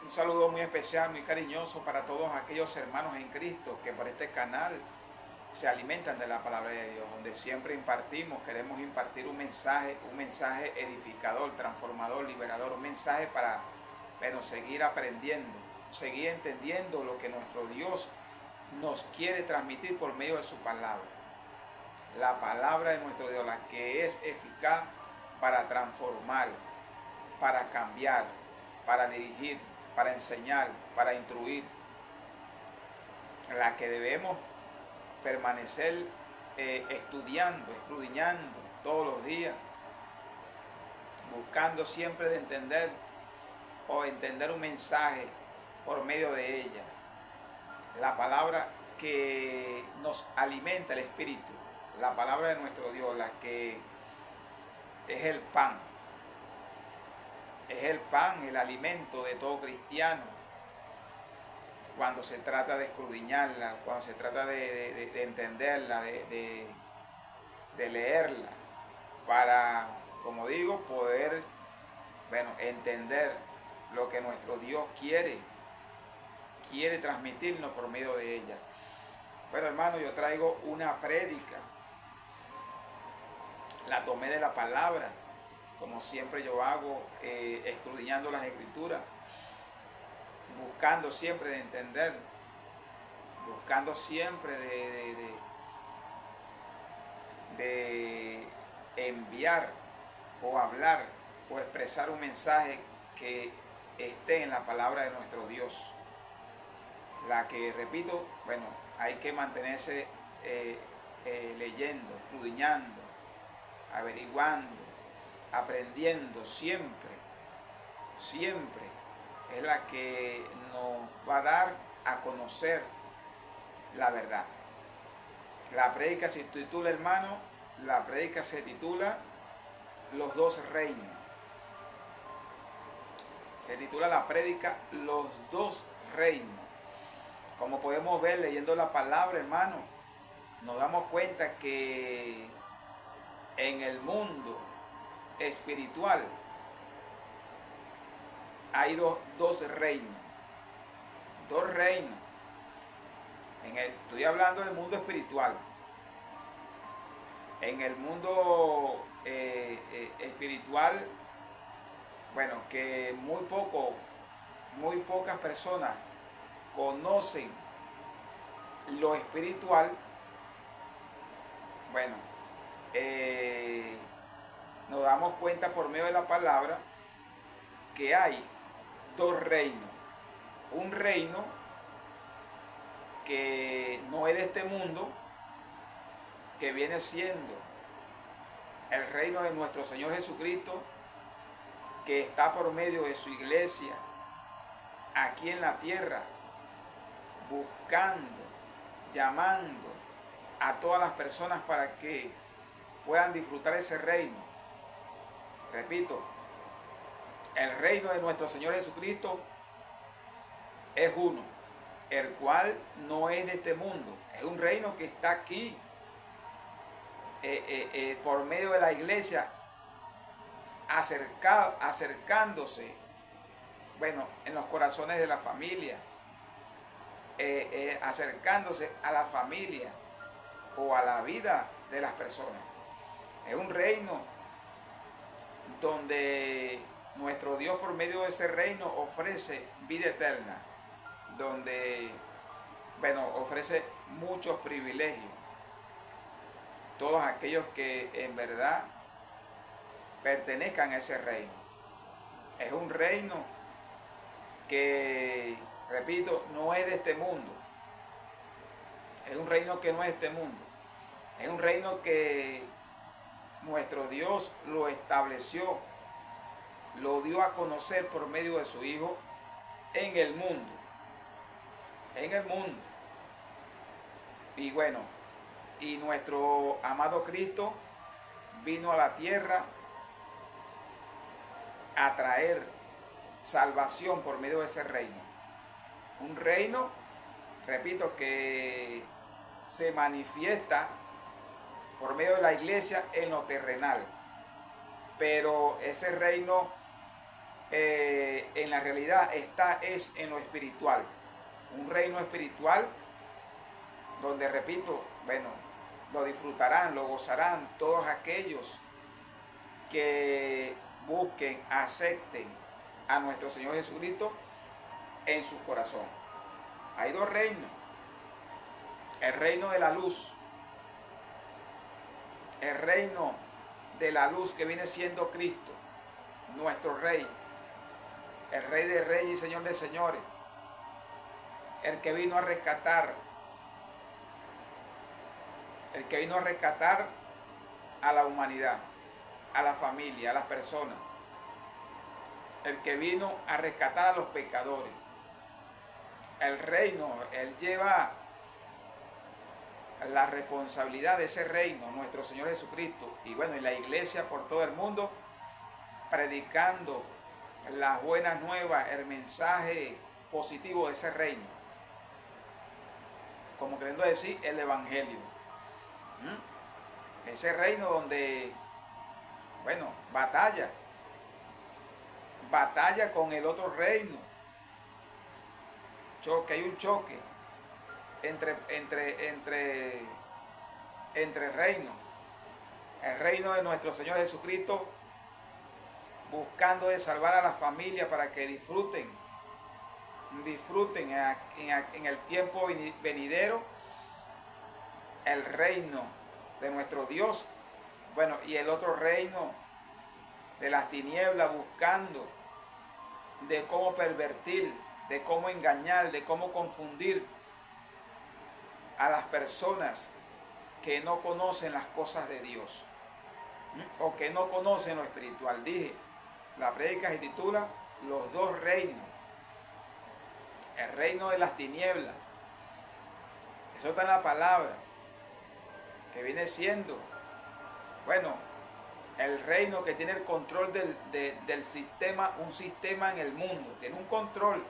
Un saludo muy especial, muy cariñoso para todos aquellos hermanos en Cristo que por este canal se alimentan de la palabra de Dios, donde siempre impartimos, queremos impartir un mensaje edificador, transformador, liberador, un mensaje para, bueno, seguir aprendiendo, seguir entendiendo lo que nuestro Dios nos quiere transmitir por medio de su palabra. La palabra de nuestro Dios, la que es eficaz para transformar, para cambiar, para dirigir, para enseñar, para instruir, la que debemos permanecer estudiando, escudriñando todos los días, buscando siempre de entender o entender un mensaje por medio de ella. La palabra que nos alimenta el espíritu, la palabra de nuestro Dios, la que es el pan, el alimento de todo cristiano, cuando se trata de escudriñarla, cuando se trata de entenderla, de leerla, para, como digo, poder, bueno, entender lo que nuestro Dios quiere transmitirnos por medio de ella. Bueno, hermano, yo traigo una prédica, la tomé de la palabra, como siempre yo hago, escudriñando las escrituras, buscando siempre de entender, buscando siempre de enviar o hablar o expresar un mensaje que esté en la palabra de nuestro Dios. La que, repito, bueno, hay que mantenerse leyendo, escudriñando, averiguando, aprendiendo siempre, siempre. Es la que nos va a dar a conocer la verdad. La prédica se titula, hermano, la prédica se titula Los dos reinos. Se titula la prédica Los dos reinos. Como podemos ver leyendo la palabra, hermano, nos damos cuenta que en el mundo espiritual hay dos reinos. Dos reinos. Estoy hablando del mundo espiritual. En el mundo espiritual, bueno, que muy pocas personas conocen lo espiritual. Bueno, nos damos cuenta por medio de la palabra que hay dos reinos. Un reino que no es de este mundo, que viene siendo el reino de nuestro Señor Jesucristo, que está por medio de su iglesia aquí en la tierra, buscando, llamando a todas las personas para que puedan disfrutar ese reino. Repito, el reino de nuestro Señor Jesucristo es uno, el cual no es de este mundo. Es un reino que está aquí por medio de la iglesia, acercándose, bueno, en los corazones de la familia, acercándose a la familia o a la vida de las personas. Es un reino donde nuestro Dios por medio de ese reino ofrece vida eterna, donde, bueno, ofrece muchos privilegios. Todos aquellos que en verdad pertenezcan a ese reino. Es un reino que, repito, no es de este mundo. Es un reino que no es de este mundo. Es un reino que nuestro Dios lo estableció, lo dio a conocer por medio de su Hijo en el mundo. En el mundo. Y bueno, y nuestro amado Cristo vino a la tierra a traer salvación por medio de ese reino. Un reino, repito, que se manifiesta por medio de la iglesia en lo terrenal. Pero ese reino en la realidad está es en lo espiritual. Un reino espiritual donde, repito, bueno, lo disfrutarán, lo gozarán todos aquellos que busquen, acepten a nuestro Señor Jesucristo en su corazón. Hay dos reinos: el reino de la luz, el reino de la luz que viene siendo Cristo, nuestro Rey, el Rey de Reyes y Señor de Señores, el que vino a rescatar, a la humanidad, a la familia, a las personas, el que vino a rescatar a los pecadores. El reino, Él lleva la responsabilidad de ese reino, nuestro Señor Jesucristo, y bueno, y la iglesia por todo el mundo, predicando las buenas nuevas, el mensaje positivo de ese reino, como queriendo decir el evangelio. Ese reino donde, bueno, batalla con el otro reino, hay un choque entre reinos. El reino de nuestro Señor Jesucristo, buscando de salvar a la familia para que disfruten en el tiempo venidero el reino de nuestro Dios. Bueno, y el otro reino de las tinieblas, buscando de cómo pervertir, de cómo engañar, de cómo confundir a las personas que no conocen las cosas de Dios, o que no conocen lo espiritual. Dije, la prédica se titula Los dos reinos. El reino de las tinieblas, eso está en la palabra, que viene siendo, bueno, el reino que tiene el control del sistema, un sistema en el mundo, tiene un control,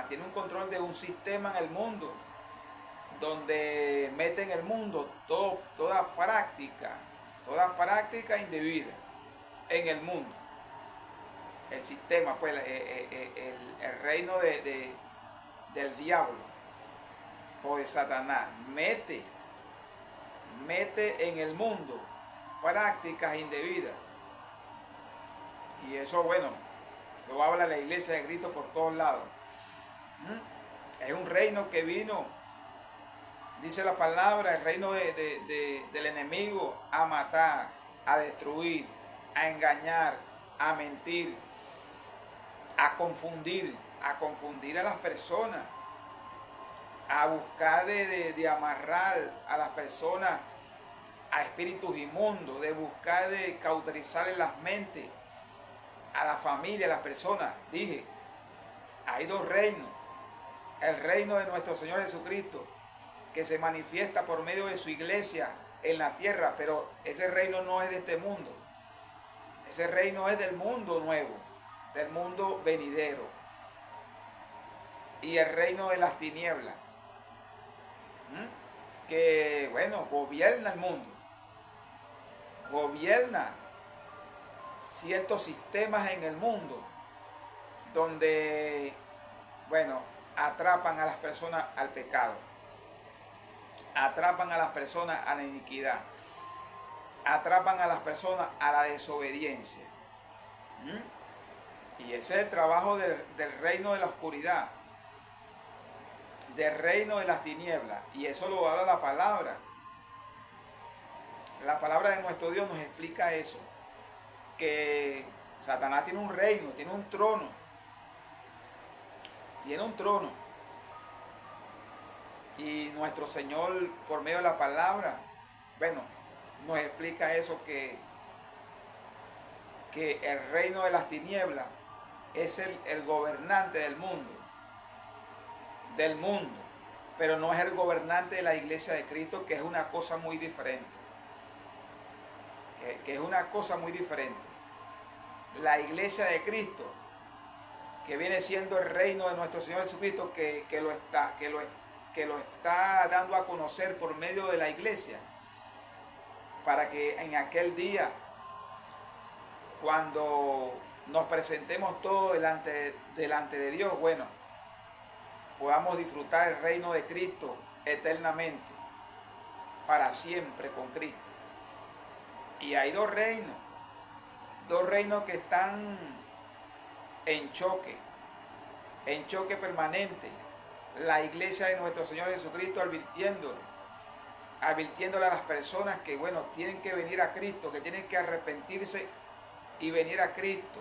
tiene un control de un sistema en el mundo, donde mete en el mundo toda práctica indebida en el mundo. El sistema, pues el reino del diablo o de Satanás mete en el mundo prácticas indebidas. Y eso, bueno, lo habla la iglesia de Cristo por todos lados. Es un reino que vino, dice la palabra, el reino del enemigo, a matar, a destruir, a engañar, a mentir, a confundir a las personas, a buscar de amarrar a las personas a espíritus inmundos, de buscar de cauterizarle las mentes a la familia, a las personas. Dije, hay dos reinos: el reino de nuestro Señor Jesucristo, que se manifiesta por medio de su iglesia en la tierra, pero ese reino no es de este mundo. Ese reino es del mundo nuevo, del mundo venidero. Y el reino de las tinieblas, que, bueno, gobierna el mundo, gobierna ciertos sistemas en el mundo, donde, bueno, atrapan a las personas al pecado, atrapan a las personas a la iniquidad, atrapan a las personas a la desobediencia. Y ese es el trabajo del reino de la oscuridad, del reino de las tinieblas. Y eso lo habla la palabra. La palabra de nuestro Dios nos explica eso, que Satanás tiene un reino, tiene un trono. Y nuestro Señor, por medio de la palabra, bueno, nos explica eso, que el reino de las tinieblas es el gobernante del mundo, pero no es el gobernante de la iglesia de Cristo, que es una cosa muy diferente. Que es una cosa muy diferente. La iglesia de Cristo, que viene siendo el reino de nuestro Señor Jesucristo, que lo está dando a conocer por medio de la iglesia, para que en aquel día cuando nos presentemos todos delante de Dios, bueno, podamos disfrutar el reino de Cristo eternamente, para siempre con Cristo. Y hay dos reinos que están en choque permanente. La iglesia de nuestro Señor Jesucristo advirtiéndole a las personas que, bueno, tienen que venir a Cristo, que tienen que arrepentirse y venir a Cristo,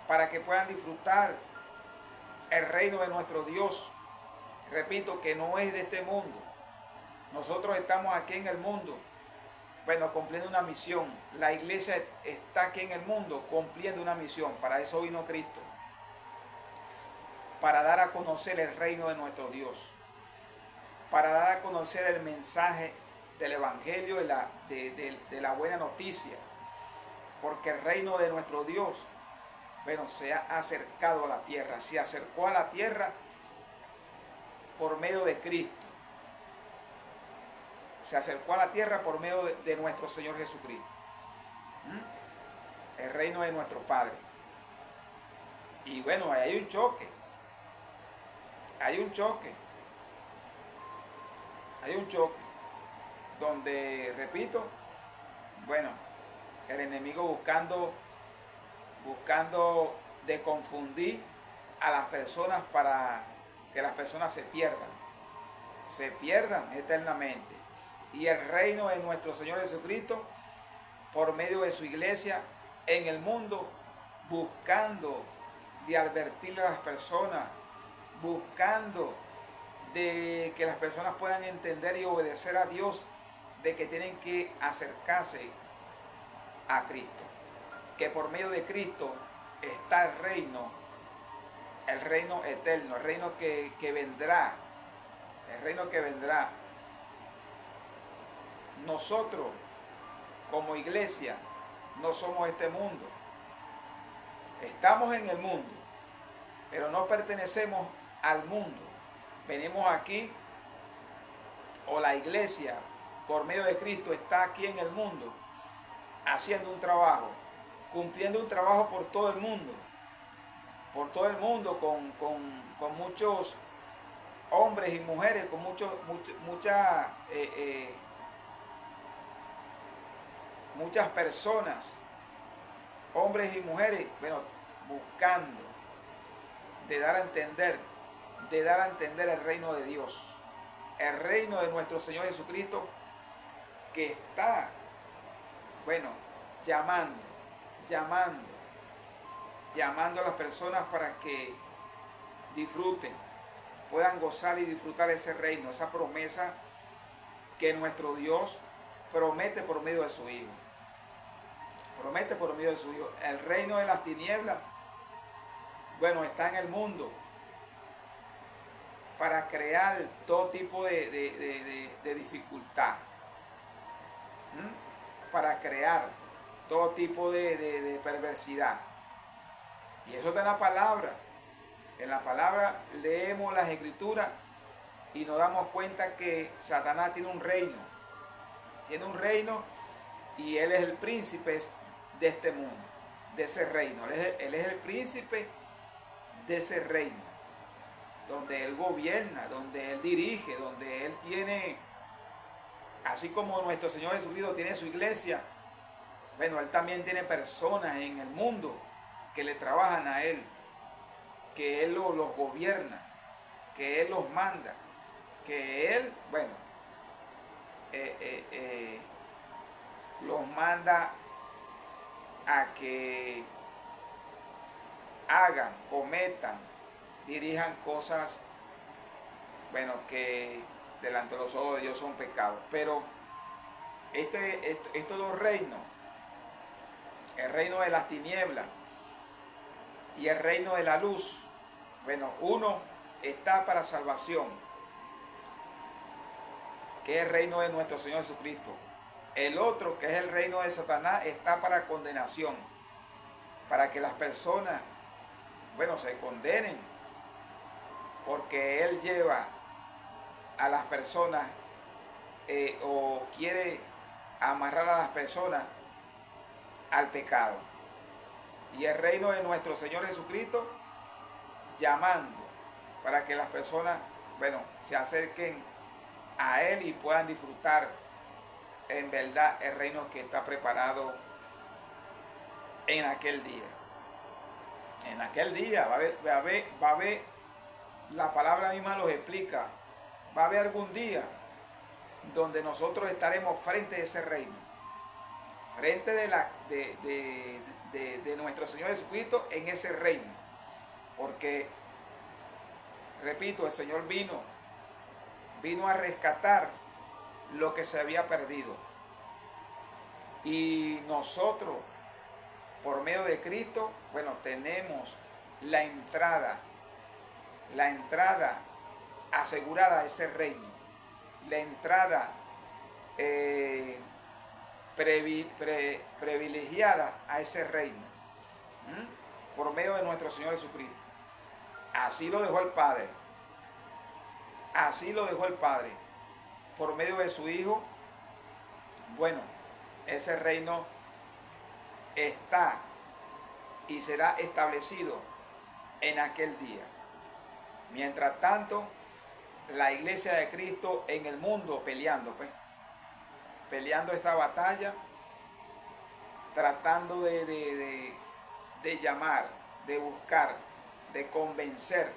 para que puedan disfrutar el reino de nuestro Dios. Repito, que no es de este mundo. Nosotros estamos aquí en el mundo, bueno, cumpliendo una misión. La iglesia está aquí en el mundo cumpliendo una misión. Para eso vino Cristo, para dar a conocer el reino de nuestro Dios, para dar a conocer el mensaje del Evangelio, de la buena noticia, porque el reino de nuestro Dios, bueno, se ha acercado a la tierra, se acercó a la tierra por medio de Cristo, se acercó a la tierra por medio de nuestro Señor Jesucristo, el reino de nuestro Padre. Y bueno, ahí hay un choque, donde, repito, bueno, el enemigo buscando de confundir a las personas para que las personas se pierdan eternamente. Y el reino de nuestro Señor Jesucristo, por medio de su iglesia en el mundo, buscando de advertirle a las personas, buscando de que las personas puedan entender y obedecer a Dios, de que tienen que acercarse a Cristo, que por medio de Cristo está el reino eterno, el reino que vendrá, Nosotros, como iglesia, no somos este mundo. Estamos en el mundo, pero no pertenecemos al mundo. Venimos aquí, o la iglesia, por medio de Cristo, está aquí en el mundo, haciendo un trabajo, cumpliendo un trabajo por todo el mundo, con muchos hombres y mujeres, con muchas personas, hombres y mujeres, bueno, buscando de dar a entender el reino de Dios, el reino de nuestro Señor Jesucristo, que está, bueno, llamando a las personas para que disfruten, puedan gozar y disfrutar ese reino, esa promesa que nuestro Dios promete por medio de su Hijo. El reino de las tinieblas, bueno, está en el mundo para crear todo tipo de dificultad, para crear todo tipo de perversidad. Y eso está en la palabra. En la palabra leemos las escrituras y nos damos cuenta que Satanás tiene un reino. Y él es el príncipe de este mundo, de ese reino. Él es el príncipe de ese reino, donde él gobierna, donde él dirige, donde él tiene, así como nuestro Señor Jesucristo tiene su iglesia, bueno, él también tiene personas en el mundo que le trabajan a él, que él los gobierna, que él los manda, que él, bueno, los manda a que hagan, cometan, dirijan cosas, bueno, que delante de los ojos de Dios son pecados. Pero estos dos reinos, el reino de las tinieblas y el reino de la luz, bueno, uno está para salvación, que es el reino de nuestro Señor Jesucristo. El otro, que es el reino de Satanás, está para condenación, para que las personas, bueno, se condenen, porque él lleva a las personas o quiere amarrar a las personas al pecado. y el reino de nuestro Señor Jesucristo, llamando para que las personas, bueno, se acerquen a Él y puedan disfrutar en verdad el reino que está preparado en aquel día. En aquel día va a haber, la palabra misma los explica, va a haber algún día donde nosotros estaremos frente a ese reino, frente de nuestro Señor Jesucristo en ese reino. Porque, repito, el Señor vino a rescatar lo que se había perdido. Y nosotros, por medio de Cristo, bueno, tenemos la entrada asegurada a ese reino, la entrada privilegiada a ese reino, por medio de nuestro Señor Jesucristo. Así lo dejó el Padre, así lo dejó el Padre, por medio de su Hijo. Bueno, ese reino está y será establecido en aquel día. Mientras tanto, la iglesia de Cristo en el mundo peleando, peleando esta batalla, tratando de llamar, de buscar, de convencer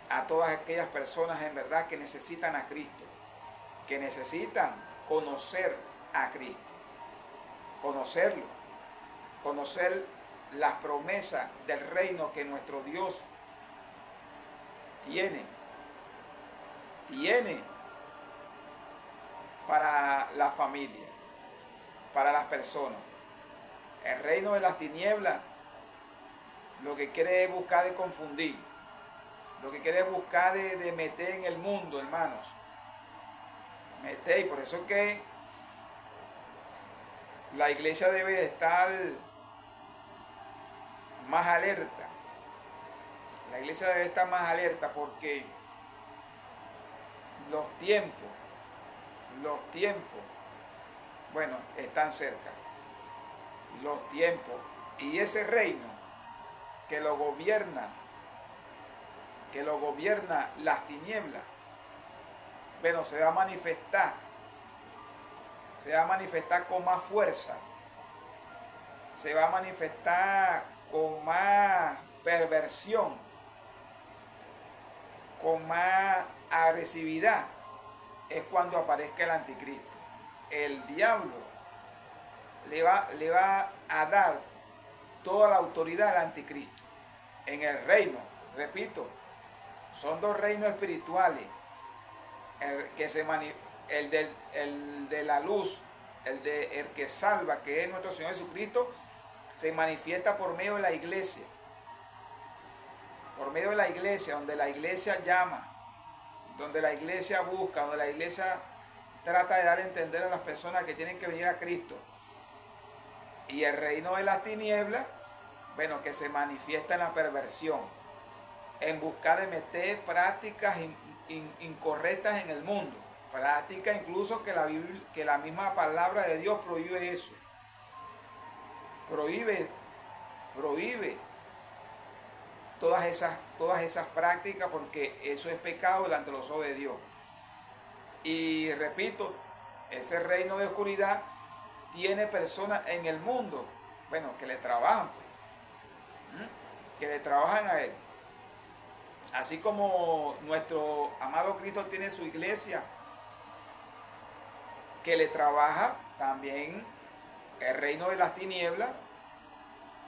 a todas aquellas personas en verdad que necesitan a Cristo, que necesitan conocer a Cristo, conocerlo, conocer las promesas del reino que nuestro Dios tiene para la familia, para las personas. El reino de las tinieblas lo que quiere es buscar de confundir, lo que quiere es buscar de meter en el mundo, hermanos. Meter, y por eso es que la iglesia debe de estar más alerta. La iglesia debe estar más alerta porque los tiempos, bueno, están cerca. Los tiempos y ese reino que lo gobierna las tinieblas, bueno, se va a manifestar con más fuerza, se va a manifestar con más perversión, con más agresividad, es cuando aparezca el anticristo. El diablo le va a dar toda la autoridad al anticristo en el reino. Repito, son dos reinos espirituales, el de la luz, el que salva, que es nuestro Señor Jesucristo, se manifiesta por medio de la iglesia, donde la iglesia llama, donde la iglesia busca, donde la iglesia trata de dar a entender a las personas que tienen que venir a Cristo. Y el reino de las tinieblas, bueno, que se manifiesta en la perversión, en buscar de meter prácticas incorrectas en el mundo, prácticas incluso que la misma palabra de Dios prohíbe eso, prohíbe todas esas prácticas, porque eso es pecado delante de los ojos de Dios. Y repito, ese reino de oscuridad tiene personas en el mundo, bueno, que le trabajan, que le trabajan a él. Así como nuestro amado Cristo tiene su iglesia que le trabaja, también el reino de las tinieblas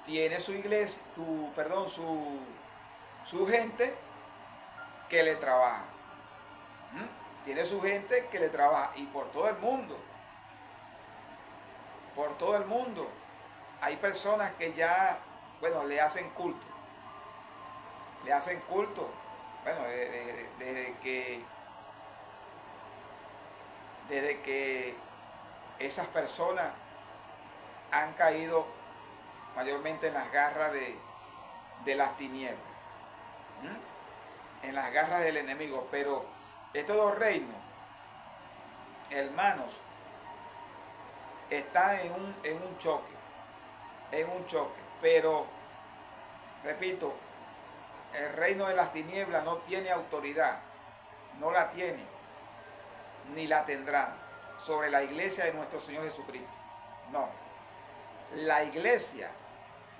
tiene su iglesia, su gente que le trabaja. Tiene su gente que le trabaja, y por todo el mundo. Por todo el mundo. Hay personas que ya, bueno, le hacen culto. Le hacen culto. Bueno, desde que esas personas han caído mayormente en las garras de las tinieblas, en las garras del enemigo. Pero estos dos reinos, hermanos, están en un choque. en un choque. Pero, repito, el reino de las tinieblas no tiene autoridad, no la tiene, ni la tendrá sobre la iglesia de nuestro Señor Jesucristo. No, la iglesia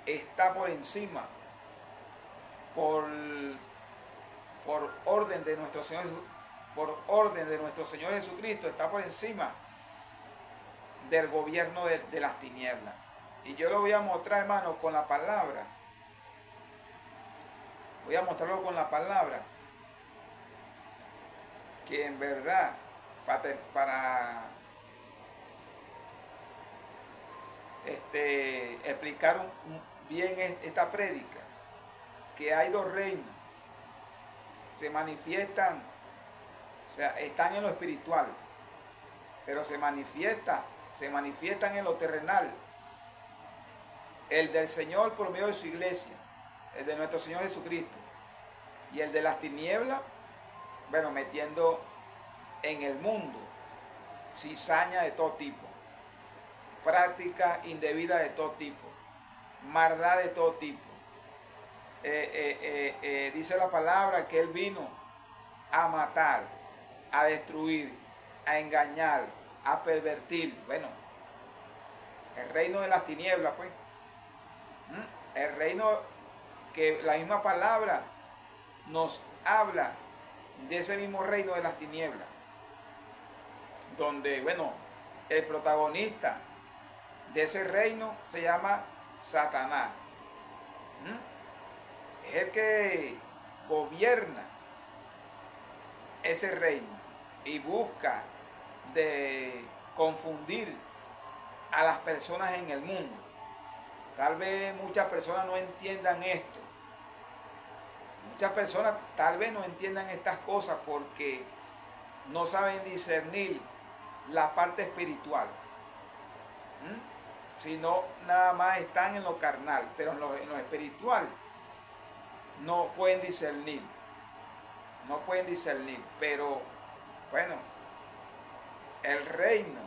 está por encima, por orden de nuestro Señor, por orden de nuestro Señor Jesucristo, está por encima del gobierno de las tinieblas. Y yo lo voy a mostrar, hermano, con la palabra. Voy a mostrarlo con la palabra, que en verdad, para explicar bien esta prédica, que hay dos reinos, se manifiestan, o sea, están en lo espiritual, pero se manifiestan en lo terrenal. El del Señor por medio de su iglesia, el de nuestro Señor Jesucristo, y el de las tinieblas, bueno, metiendo en el mundo cizaña de todo tipo, práctica indebida de todo tipo, maldad de todo tipo. Dice la palabra que Él vino a matar, a destruir, a engañar, a pervertir. Bueno, el reino de las tinieblas, pues. El reino que la misma palabra nos habla de ese mismo reino de las tinieblas, donde, bueno, el protagonista de ese reino se llama Satanás. Es el que gobierna ese reino y busca de confundir a las personas en el mundo. Tal vez muchas personas no entiendan esto. Muchas personas tal vez no entiendan estas cosas porque no saben discernir la parte espiritual, sino nada más están en lo carnal, pero en lo espiritual no pueden discernir, pero bueno, el reino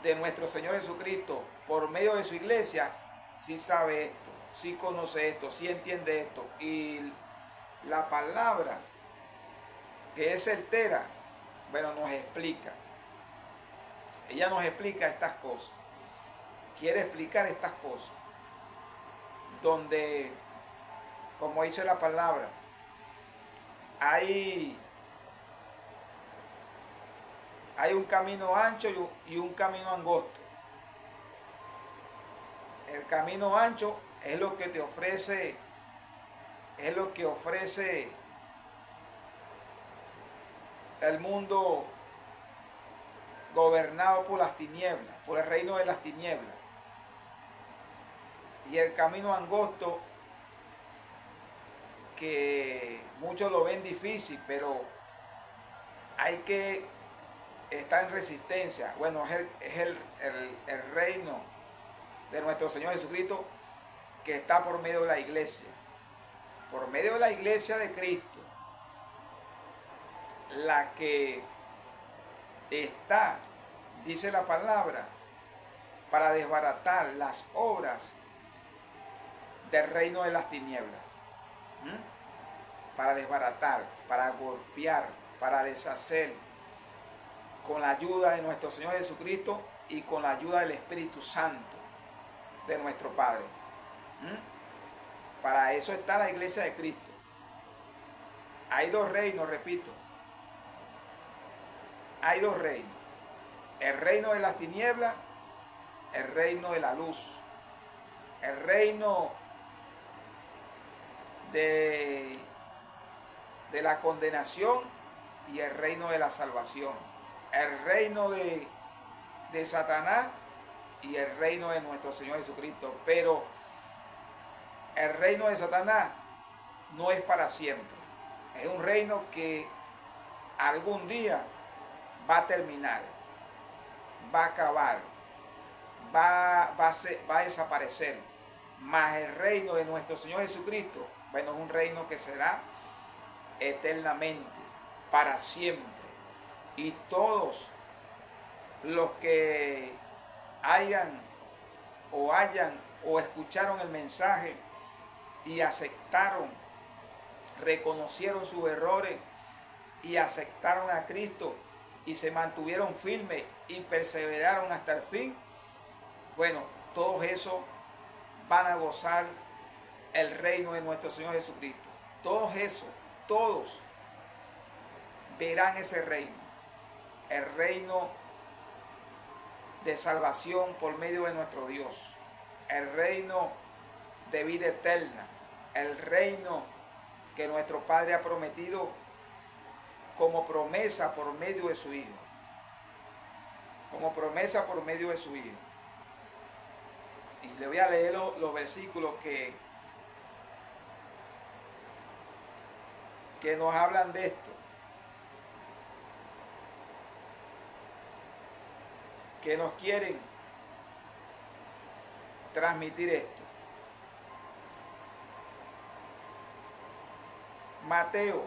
de nuestro Señor Jesucristo por medio de su iglesia sí sabe esto, sí conoce esto, sí entiende esto, y la palabra que es certera, bueno, nos explica. Ella nos explica estas cosas, quiere explicar estas cosas, donde, como dice la palabra, hay un camino ancho y un camino angosto. El camino ancho es lo que te ofrece, el mundo gobernado por las tinieblas, por el reino de las tinieblas. Y el camino angosto, que muchos lo ven difícil, pero hay que estar en resistencia. Bueno, es el reino de nuestro Señor Jesucristo, que está por medio de la iglesia. Por medio de la iglesia de Cristo, la que está, dice la palabra, para desbaratar las obras del reino de las tinieblas. Para desbaratar, para golpear, para deshacer, con la ayuda de nuestro Señor Jesucristo y con la ayuda del Espíritu Santo de nuestro Padre. Para eso está la iglesia de Cristo. Hay dos reinos, repito. Hay dos reinos. El reino de las tinieblas, el reino de la luz. El reino de la condenación y el reino de la salvación. El reino de Satanás y el reino de nuestro Señor Jesucristo. Pero el reino de Satanás no es para siempre. Es un reino que algún día va a terminar, va a acabar, va a desaparecer. Mas el reino de nuestro Señor Jesucristo, bueno, es un reino que será eternamente, para siempre. Y todos los que hayan o hayan o escucharon el mensaje y aceptaron, reconocieron sus errores y aceptaron a Cristo y se mantuvieron firmes y perseveraron hasta el fin, bueno, todos esos van a gozar el reino de nuestro Señor Jesucristo. Todos esos, todos verán ese reino, el reino de salvación por medio de nuestro Dios, el reino de vida eterna, el reino que nuestro Padre ha prometido como promesa por medio de su Hijo, como promesa por medio de su Hijo. Y le voy a leer los versículos que nos hablan de esto, que nos quieren transmitir esto. Mateo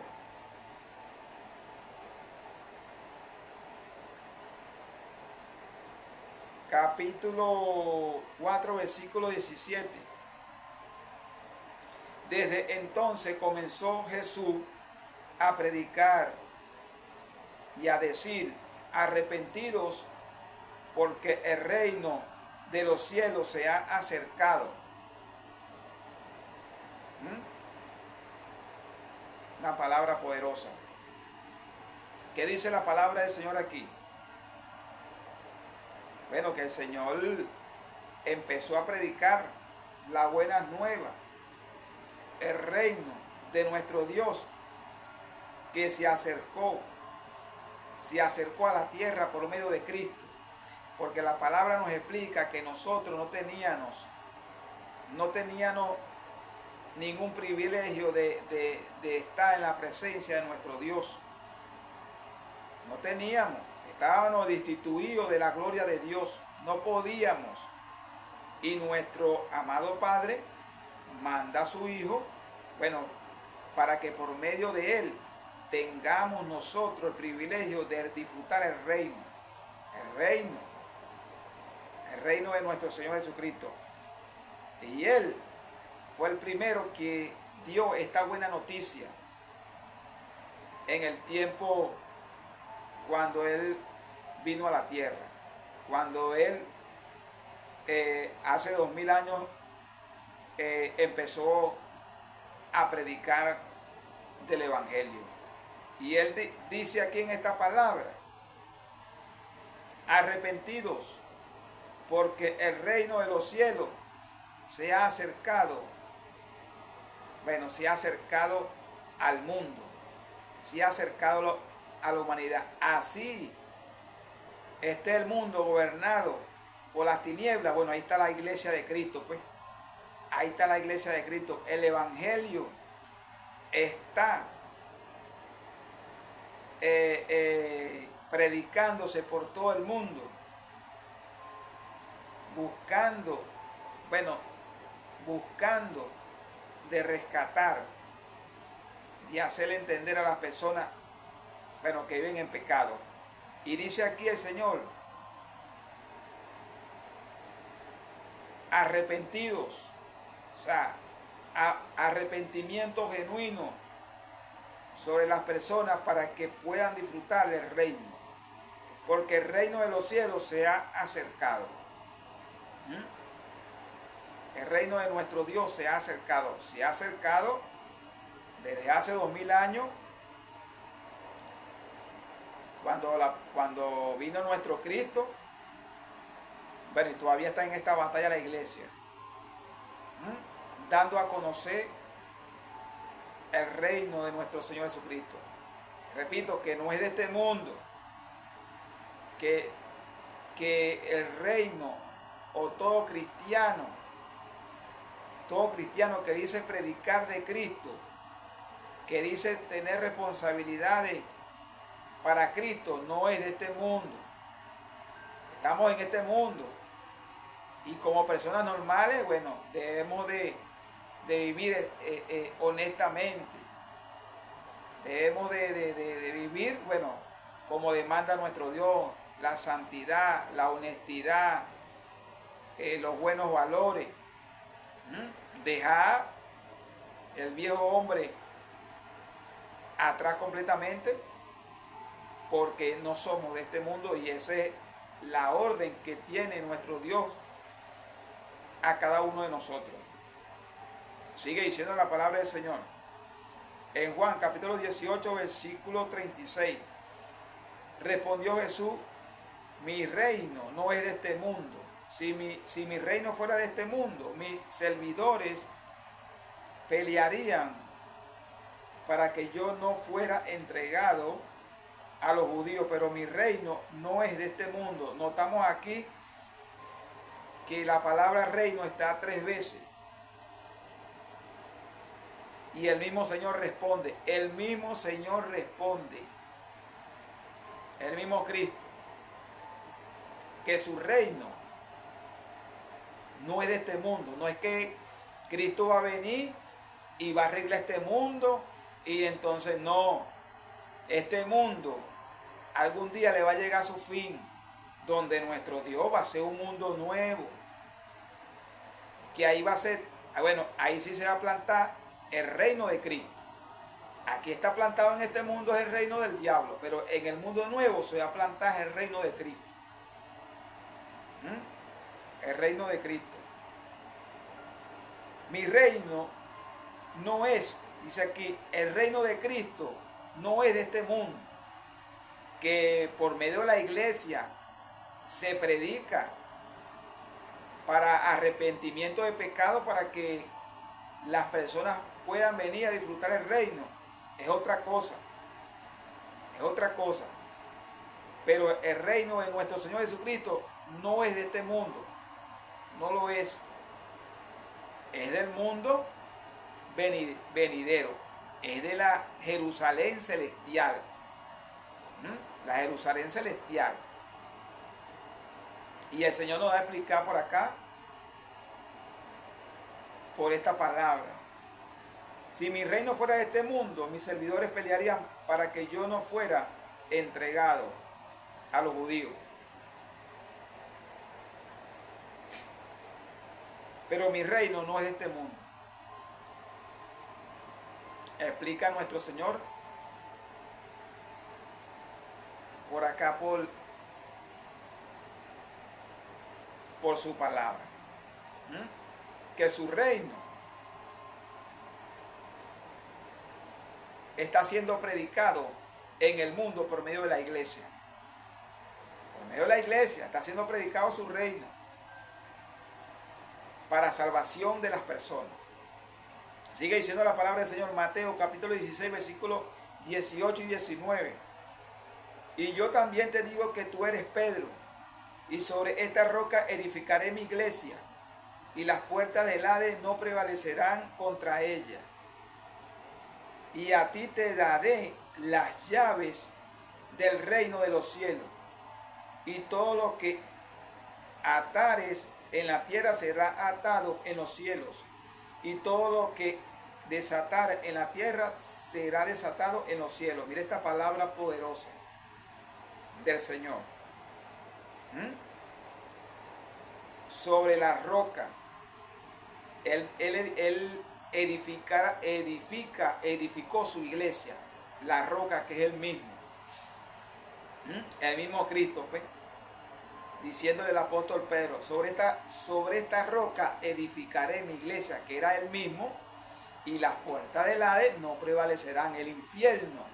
capítulo 4, versículo 17. Desde entonces comenzó Jesús a predicar y a decir: arrepentidos, porque el reino de los cielos se ha acercado. Una palabra poderosa. ¿Qué dice la palabra del Señor aquí? Bueno, que el Señor empezó a predicar la buena nueva, el reino de nuestro Dios, que se acercó a la tierra por medio de Cristo. Porque la palabra nos explica que nosotros no teníamos ningún privilegio de estar en la presencia de nuestro Dios. No teníamos, estábamos destituidos de la gloria de Dios, no podíamos. Y nuestro amado Padre manda a su Hijo, bueno, para que por medio de Él tengamos nosotros el privilegio de disfrutar el reino de nuestro Señor Jesucristo. Y Él fue el primero que dio esta buena noticia en el tiempo cuando Él vino a la tierra, cuando Él hace 2000 años empezó a predicar del Evangelio. Y Él dice aquí en esta palabra: arrepentidos, porque el reino de los cielos se ha acercado. Bueno, se ha acercado al mundo, se ha acercado a la humanidad. Así esté el mundo gobernado por las tinieblas. Bueno, ahí está la iglesia de Cristo, pues. Ahí está la iglesia de Cristo. El Evangelio está predicándose por todo el mundo, buscando de rescatar, de hacerle entender a las personas, bueno, que viven en pecado. Y dice aquí el Señor: arrepentidos, o sea, arrepentimiento genuino sobre las personas para que puedan disfrutar del reino, porque el reino de los cielos se ha acercado. El reino de nuestro Dios se ha acercado desde hace 2000 años, cuando vino nuestro Cristo. Bueno, y todavía está en esta batalla la iglesia, dando a conocer el reino de nuestro Señor Jesucristo. Repito, que no es de este mundo, que el reino, o todo cristiano que dice predicar de Cristo, que dice tener responsabilidades para Cristo, no es de este mundo. Estamos en este mundo y como personas normales, bueno, debemos de vivir honestamente. Debemos de vivir, bueno, como demanda nuestro Dios, la santidad, la honestidad, los buenos valores. Dejar el viejo hombre atrás completamente, porque no somos de este mundo, y esa es la orden que tiene nuestro Dios a cada uno de nosotros. Sigue diciendo la palabra del Señor en Juan capítulo 18 versículo 36. Respondió Jesús: mi reino no es de este mundo. Si mi reino fuera de este mundo, mis servidores pelearían para que yo no fuera entregado a los judíos, pero mi reino no es de este mundo. Notamos aquí que la palabra reino está 3 veces. Y el mismo Señor responde, el mismo Señor responde, el mismo Cristo, que su reino no es de este mundo. No es que Cristo va a venir y va a arreglar este mundo y entonces no. Este mundo algún día le va a llegar a su fin, donde nuestro Dios va a ser un mundo nuevo, que ahí va a ser, bueno, ahí sí se va a plantar el reino de Cristo. Aquí está plantado en este mundo es el reino del diablo, pero en el mundo nuevo se va a plantar el reino de Cristo. El reino de Cristo. Mi reino no es, dice aquí, el reino de Cristo no es de este mundo, que por medio de la iglesia se predica para arrepentimiento de pecado, para que las personas puedan venir a disfrutar el reino. Es otra cosa, es otra cosa. Pero el reino de nuestro Señor Jesucristo no es de este mundo, no lo es. Es del mundo venidero, es de la Jerusalén celestial. La Jerusalén celestial. Y el Señor nos va a explicar por acá, por esta palabra. Si mi reino fuera de este mundo, mis servidores pelearían para que yo no fuera entregado a los judíos. Pero mi reino no es de este mundo. Explica nuestro Señor por acá, por su palabra. Que su reino está siendo predicado en el mundo por medio de la iglesia. Por medio de la iglesia está siendo predicado su reino para salvación de las personas. Sigue diciendo la palabra del Señor, Mateo capítulo 16 versículos 18 y 19. Y yo también te digo que tú eres Pedro, y sobre esta roca edificaré mi iglesia, y las puertas del Hades no prevalecerán contra ella. Y a ti te daré las llaves del reino de los cielos, y todo lo que atares en la tierra será atado en los cielos, y todo lo que desatar en la tierra será desatado en los cielos. Mira esta palabra poderosa del Señor. Sobre la roca él edificó su iglesia, la roca que es el mismo Cristo, pues, diciéndole el apóstol Pedro, sobre esta roca edificaré mi iglesia, que era él mismo, y las puertas del Hades no prevalecerán. El infierno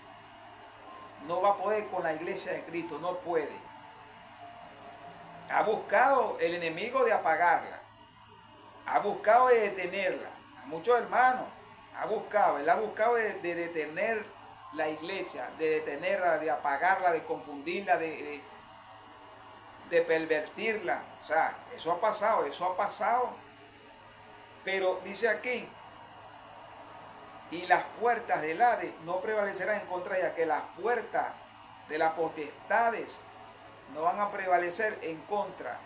no va a poder con la iglesia de Cristo, no puede. Ha buscado el enemigo de apagarla, ha buscado de detenerla. A muchos hermanos él ha buscado de detener la iglesia, de detenerla, de apagarla, de confundirla, de pervertirla. O sea, eso ha pasado. Pero dice aquí, y las puertas del Hades no prevalecerán en contra de ella, que las puertas de las potestades no van a prevalecer en contra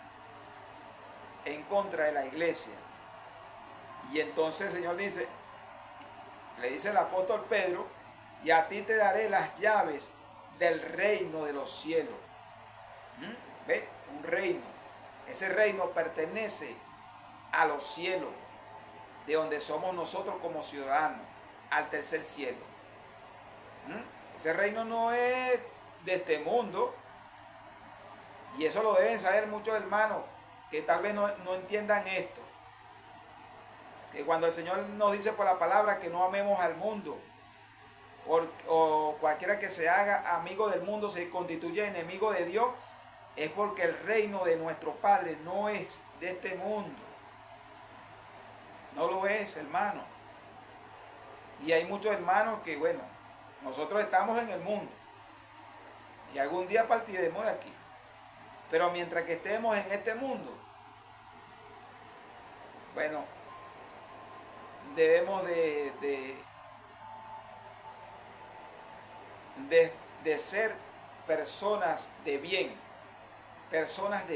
de la iglesia. Y entonces el Señor dice, le dice el apóstol Pedro, y a ti te daré las llaves del reino de los cielos. ¿Ve? Un reino. Ese reino pertenece a los cielos, de donde somos nosotros como ciudadanos, al tercer cielo. Ese reino no es de este mundo, y eso lo deben saber muchos hermanos que tal vez no entiendan esto. Que cuando el Señor nos dice por la palabra que no amemos al mundo, o cualquiera que se haga amigo del mundo se constituye enemigo de Dios, es porque el reino de nuestro Padre no es de este mundo. No lo es, hermano. Y hay muchos hermanos que, bueno, nosotros estamos en el mundo y algún día partiremos de aquí. Pero mientras que estemos en este mundo, bueno, debemos de ser personas de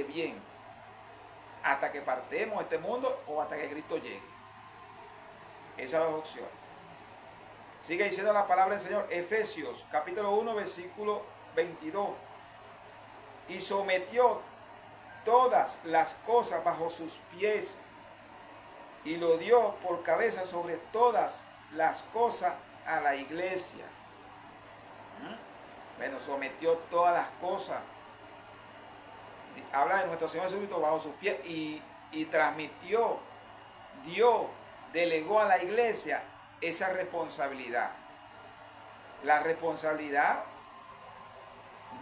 bien, hasta que partemos de este mundo o hasta que Cristo llegue. Esas son las opciones. Sigue diciendo la palabra del Señor, Efesios capítulo 1, versículo 22. Y sometió todas las cosas bajo sus pies y lo dio por cabeza sobre todas las cosas a la iglesia. Bueno, sometió todas las cosas. Habla de nuestro Señor Jesucristo bajo sus pies y transmitió, dio, delegó a la iglesia esa responsabilidad. La responsabilidad,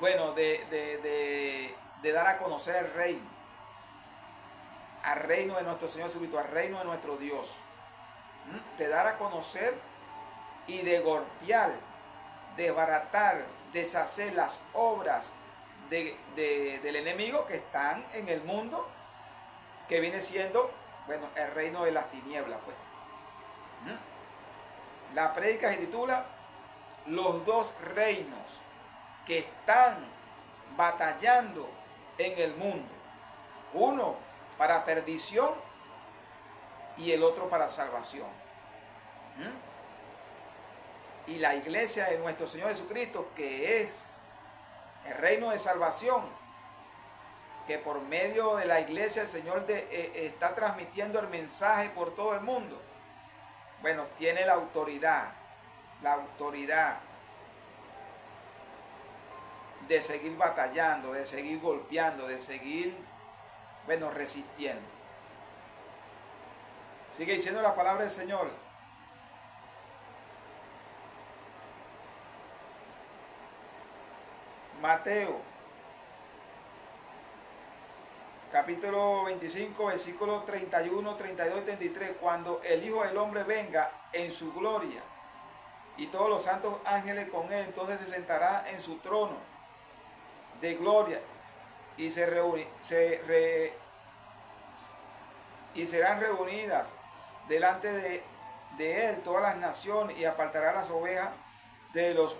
bueno, de dar a conocer el reino. Al reino de nuestro Señor Jesucristo, al reino de nuestro Dios. De dar a conocer y de golpear, desbaratar, deshacer las obras del enemigo que están en el mundo, que viene siendo, bueno, el reino de las tinieblas, pues. La prédica se titula Los dos reinos que están batallando en el mundo. Uno para perdición y el otro para salvación. Y la iglesia de nuestro Señor Jesucristo, que es el reino de salvación, que por medio de la iglesia el Señor está transmitiendo el mensaje por todo el mundo. Bueno, tiene la autoridad de seguir batallando, de seguir golpeando, de seguir, bueno, resistiendo. Sigue diciendo la palabra del Señor. Mateo, capítulo 25, versículos 31, 32 y 33. Cuando el Hijo del Hombre venga en su gloria y todos los santos ángeles con él, entonces se sentará en su trono de gloria y serán reunidas delante de él todas las naciones, y apartará las ovejas de los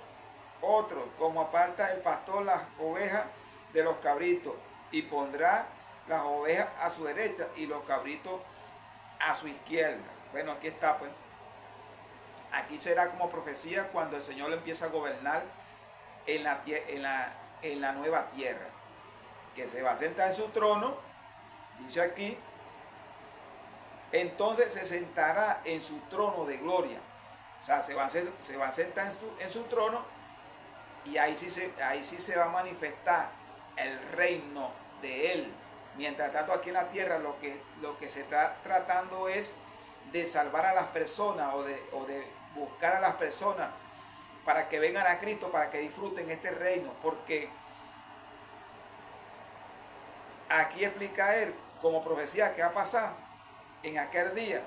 otros, como aparta el pastor las ovejas de los cabritos, y pondrá las ovejas a su derecha y los cabritos a su izquierda. Bueno, aquí está, pues. Aquí será como profecía cuando el Señor empieza a gobernar en la nueva tierra, que se va a sentar en su trono, dice aquí. Entonces se sentará en su trono de gloria. O sea, se va a sentar en su trono, y ahí sí se va a manifestar el reino de él. Mientras tanto, aquí en la tierra lo que se está tratando es de salvar a las personas, o de buscar a las personas para que vengan a Cristo, para que disfruten este reino. Porque aquí explica él como profecía que va a pasar en aquel día,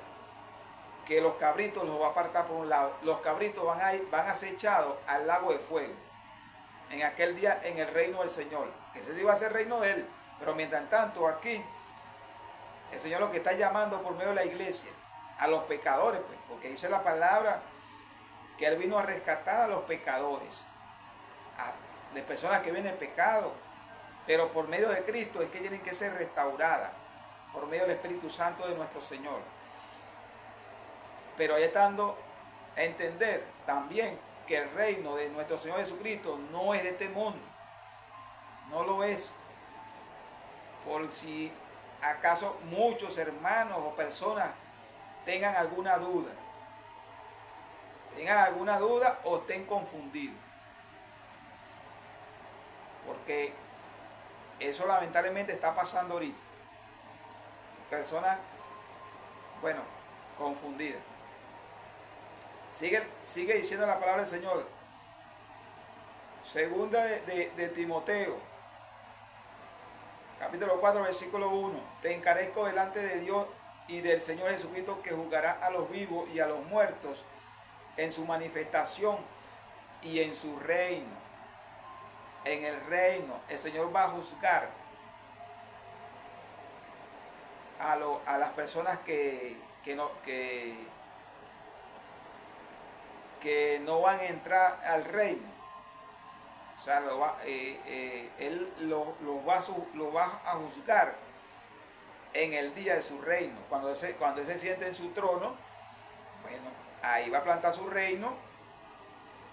que los cabritos los va a apartar por un lado. Los cabritos van a ser echados al lago de fuego en aquel día, en el reino del Señor, que ese sí va a ser el reino de él. Pero mientras tanto, aquí el Señor lo que está llamando por medio de la iglesia a los pecadores, pues, porque dice la palabra que él vino a rescatar a los pecadores, a las personas que vienen en pecado, pero por medio de Cristo es que tienen que ser restauradas, por medio del Espíritu Santo de nuestro Señor. Pero ahí estando a entender también que el reino de nuestro Señor Jesucristo no es de este mundo, no lo es. Por si acaso muchos hermanos o personas tengan alguna duda. Tengan alguna duda o estén confundidos. Porque eso lamentablemente está pasando ahorita. Personas, bueno, confundidas. Sigue diciendo la palabra del Señor. Segunda de Timoteo, capítulo 4, versículo 1. Te encarezco delante de Dios y del Señor Jesucristo, que juzgará a los vivos y a los muertos en su manifestación y en su reino. En el reino, el Señor va a juzgar a las personas que no van a entrar al reino. O sea, Él los va a juzgar en el día de su reino. Cuando Él se siente en su trono, bueno, ahí va a plantar su reino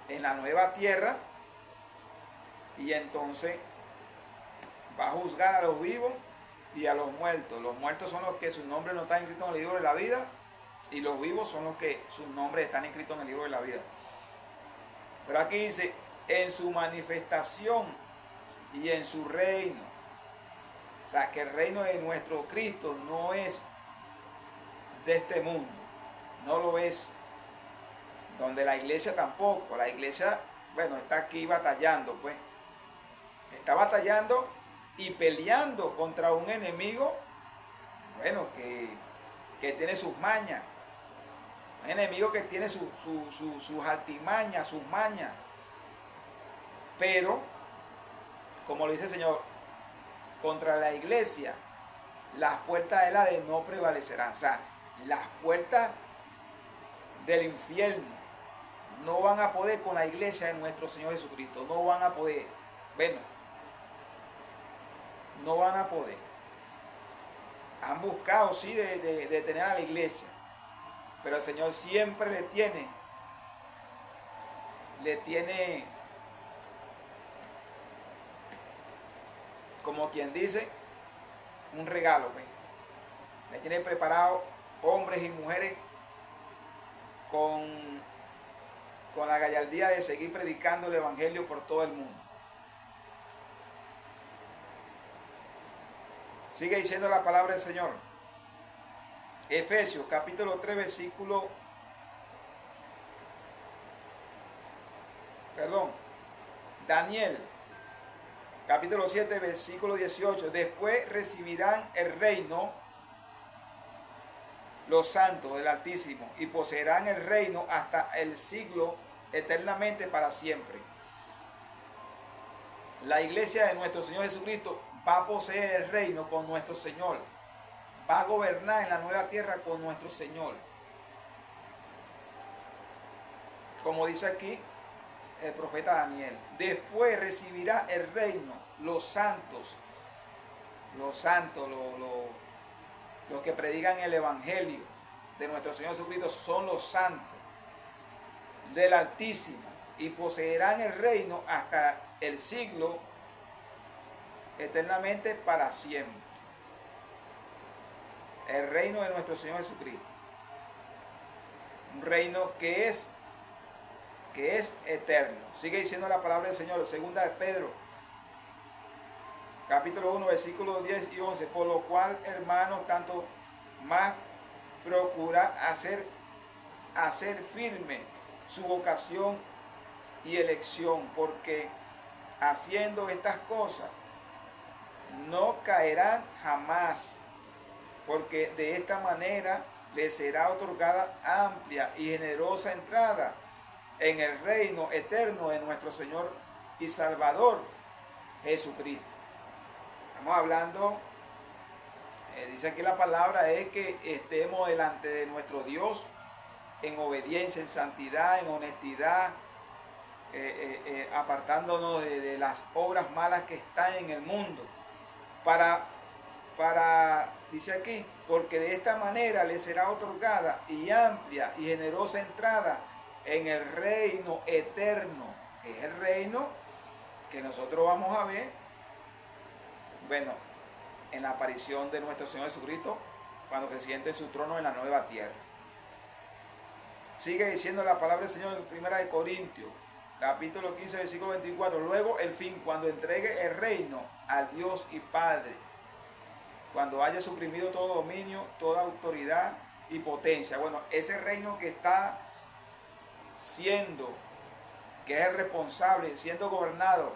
en la nueva tierra, y entonces va a juzgar a los vivos y a los muertos. Los muertos son los que sus nombres no están escritos en el libro de la vida, y los vivos son los que sus nombres están escritos en el libro de la vida. Pero aquí dice, en su manifestación y en su reino. O sea, que el reino de nuestro Cristo no es de este mundo, no lo es. Donde la iglesia tampoco. La iglesia, bueno, está aquí batallando, pues. Está batallando y peleando contra un enemigo, bueno, que tiene sus mañas. Un enemigo que tiene sus artimañas, sus mañas. Pero, como lo dice el Señor, contra la iglesia, las puertas del Hades no prevalecerán. O sea, las puertas del infierno no van a poder con la iglesia de nuestro Señor Jesucristo. No van a poder. Bueno, no van a poder. Han buscado, sí, de detener a la iglesia. Pero el Señor siempre le tiene, como quien dice, un regalo, pues. Le tiene preparado hombres y mujeres con la gallardía de seguir predicando el evangelio por todo el mundo. Sigue diciendo la palabra del Señor. Efesios capítulo 3 versículo, Daniel capítulo 7 versículo 18. Después recibirán el reino los santos del Altísimo, y poseerán el reino hasta el siglo, eternamente, para siempre. La iglesia de nuestro Señor Jesucristo va a poseer el reino con nuestro Señor. Va a gobernar en la nueva tierra con nuestro Señor. Como dice aquí el profeta Daniel. Después recibirá el reino los santos. Los santos, los que predican el evangelio de nuestro Señor Jesucristo, son los santos del Altísimo, y poseerán el reino hasta el siglo, eternamente, para siempre. El reino de nuestro Señor Jesucristo, un reino que es eterno. Sigue diciendo la palabra del Señor, segunda de Pedro capítulo 1 versículos 10 y 11. Por lo cual, hermanos, tanto más procurad hacer firme su vocación y elección, porque haciendo estas cosas no caerán jamás, porque de esta manera les será otorgada amplia y generosa entrada en el reino eterno de nuestro Señor y Salvador Jesucristo. Estamos hablando, dice aquí la palabra, es que estemos delante de nuestro Dios en obediencia, en santidad, en honestidad, apartándonos de las obras malas que están en el mundo, dice aquí, porque de esta manera le será otorgada y amplia y generosa entrada en el reino eterno, que es el reino que nosotros vamos a ver, bueno, en la aparición de nuestro Señor Jesucristo cuando se siente en su trono en la nueva tierra. Sigue diciendo la palabra del Señor en 1 Corintios, capítulo 15, versículo 24. Luego el fin, cuando entregue el reino al Dios y Padre, cuando haya suprimido todo dominio, toda autoridad y potencia. Bueno, ese reino que está siendo, que es el responsable, siendo gobernado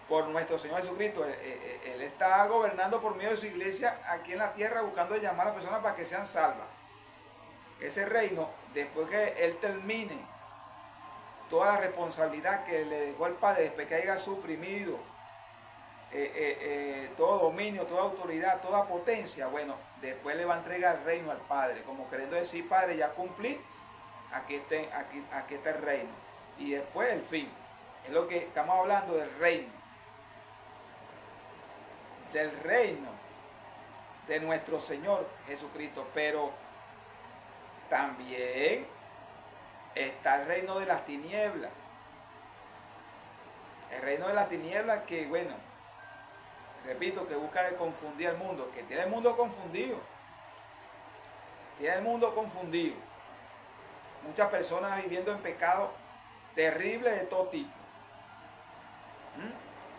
por nuestro Señor Jesucristo, Él está gobernando por medio de su iglesia aquí en la tierra, buscando llamar a las personas para que sean salvas. Ese reino, después que Él termine toda la responsabilidad que le dejó al Padre, después que haya suprimido todo dominio, toda autoridad, toda potencia, bueno, después le va a entregar el reino al Padre, como queriendo decir: Padre, ya cumplí, aquí está el reino. Y después el fin. Es lo que estamos hablando del reino de nuestro Señor Jesucristo. Pero también está el reino de las tinieblas. El reino de las tinieblas que, bueno, repito, que busca de confundir al mundo, que tiene el mundo confundido. Tiene el mundo confundido. Muchas personas viviendo en pecado terrible de todo tipo.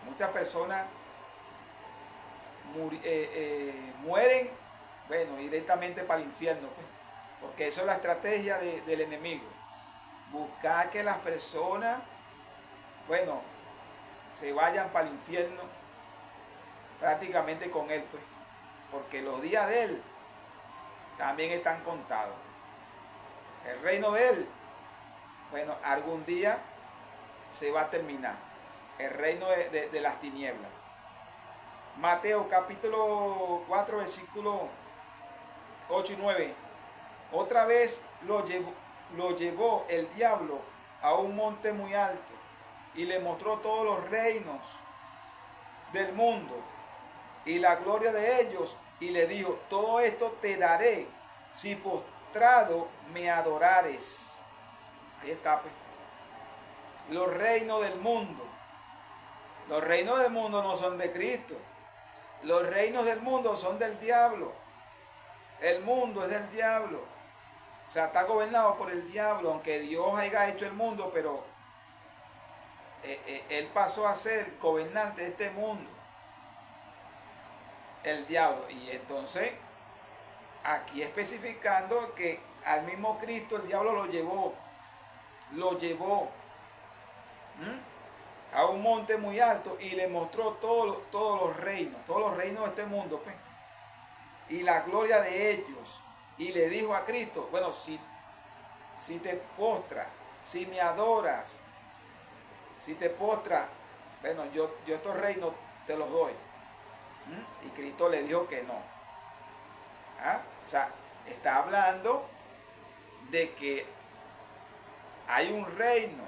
Muchas personas mueren, bueno, directamente para el infierno, pues, porque eso es la estrategia del enemigo. Buscar que las personas, bueno, se vayan para el infierno prácticamente con él, pues, porque los días de él también están contados. El reino de él, bueno, algún día se va a terminar. El reino de las tinieblas. Mateo capítulo 4, versículo 8 y 9. Otra vez lo llevó el diablo a un monte muy alto y le mostró todos los reinos del mundo y la gloria de ellos, y le dijo: todo esto te daré si postrado me adorares. Ahí está, pues. Los reinos del mundo. Los reinos del mundo no son de Cristo. Los reinos del mundo son del diablo. El mundo es del diablo. O sea, está gobernado por el diablo, aunque Dios haya hecho el mundo, pero él pasó a ser gobernante de este mundo. El diablo. Y entonces, aquí especificando que al mismo Cristo el diablo lo llevó a un monte muy alto y le mostró todos los reinos de este mundo, pues, y la gloria de ellos, y le dijo a Cristo: bueno, si te postras, si me adoras, si te postras, bueno, yo estos reinos te los doy. Y Cristo le dijo que no. O sea, está hablando de que hay un reino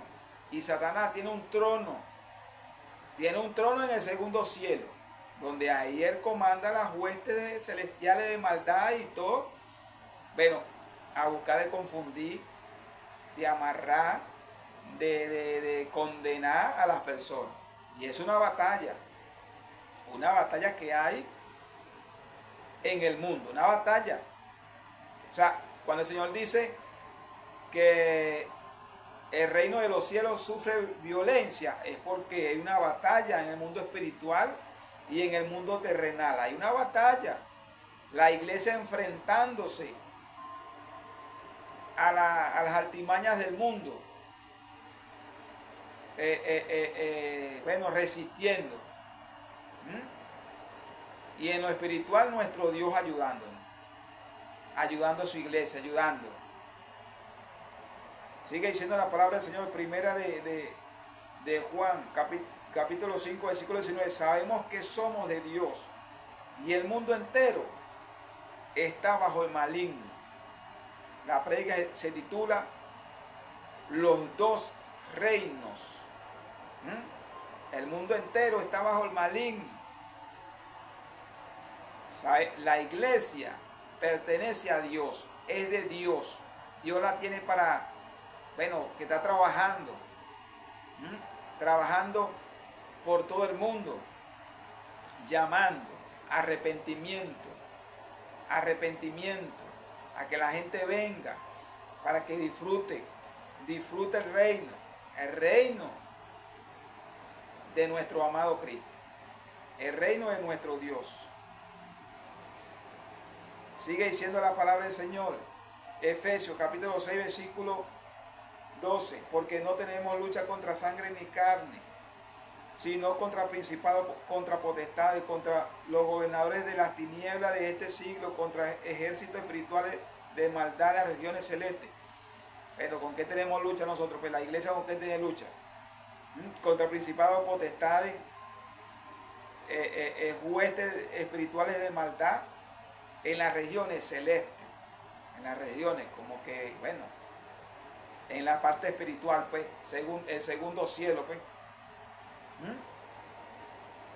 y Satanás tiene un trono. Tiene un trono en el segundo cielo, donde ahí él comanda las huestes celestiales de maldad y todo. Bueno, a buscar de confundir, de amarrar, de condenar a las personas. Y es una batalla que hay en el mundo, una batalla. O sea, cuando el Señor dice que el reino de los cielos sufre violencia, es porque hay una batalla en el mundo espiritual y en el mundo terrenal. Hay una batalla. La iglesia enfrentándose a las artimañas del mundo. Bueno, resistiendo. Y en lo espiritual nuestro Dios ayudándonos. Ayudando a su iglesia, ayudando. Sigue diciendo la palabra del Señor, primera de Juan, capítulo 5, versículo 19. Sabemos que somos de Dios y el mundo entero está bajo el maligno. La prédica se titula Los dos reinos. El mundo entero está bajo el maligno. La iglesia pertenece a Dios, es de Dios. Dios la tiene para, bueno, que está trabajando. Trabajando por todo el mundo, llamando. arrepentimiento, arrepentimiento, a que la gente venga para que disfrute el reino de nuestro amado Cristo, el reino de nuestro Dios. Sigue diciendo la palabra del Señor, Efesios capítulo 6, versículo 12, porque no tenemos lucha contra sangre ni carne, sino contra principados, contra potestades, contra los gobernadores de las tinieblas de este siglo, contra ejércitos espirituales de maldad en las regiones celestes. Pero ¿con qué tenemos lucha nosotros? Pues la iglesia, ¿con qué tiene lucha? Contra principados, potestades, huestes espirituales de maldad en las regiones celestes, en las regiones como que, bueno, en la parte espiritual, pues, según el segundo cielo, pues,